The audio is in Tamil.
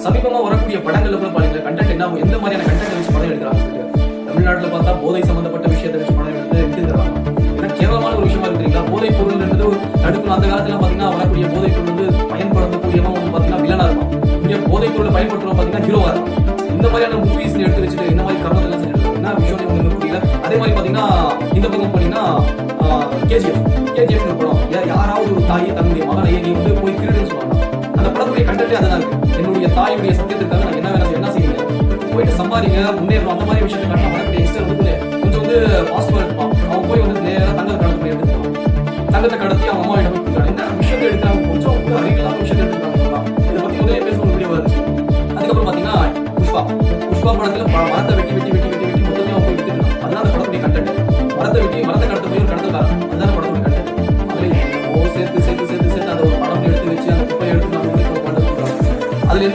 சமீபமா வரக்கூடிய படங்கள்ல கூட பாருங்க கண்டென்ட் என்ன எந்த மாதிரியான கண்டென்ட் வச்சு படம் எடுக்கிறாங்க சொல்லிட்டு தமிழ்நாட்டுல பார்த்தா போதை சம்பந்தப்பட்ட விஷயத்தை வச்சு படம் எடுத்துக்கிறாங்க. ஏன்னா கேவலமான ஒரு விஷயமா இருக்கிறீங்களா? போதைப் பொருள் என்பது தடுக்கணும். அந்த காலத்துல பாத்தீங்கன்னா வரக்கூடிய போதைப் பொருள் வந்து பயன்படுத்தக்கூடியவன் வந்து பாத்தீங்கன்னா வில்லனா இருக்கும். இங்க போதைப் பொருளை பயன்படுத்துறவங்க பாத்தீங்கன்னா ஹீரோவா இருக்கும். இந்த மாதிரியான மூவிஸ் எடுத்து வச்சுட்டு இந்த மாதிரி கர்மத்தை எல்லாம் செஞ்சுட்டு என்ன விஷயம் உங்களுக்கு புரியல. அதே மாதிரி பாத்தீங்கன்னா இந்த பக்கம் போனீங்கன்னா கேஜிஎஃப் படம் யாராவது ஒரு தாயை தன்னுடைய மகனையே நீ வந்து போய் திருடுன்னு சொல்லுவாங்க. அந்த படத்துடைய கண்டென்ட்டே அதான் இருக்கு. என்னுடைய தாயுடைய சத்தியத்திற்காக நான் என்ன செய்யுங்க போயிட்டு சம்பாதிங்க முன்னேறணும் அந்த மாதிரி விஷயத்தை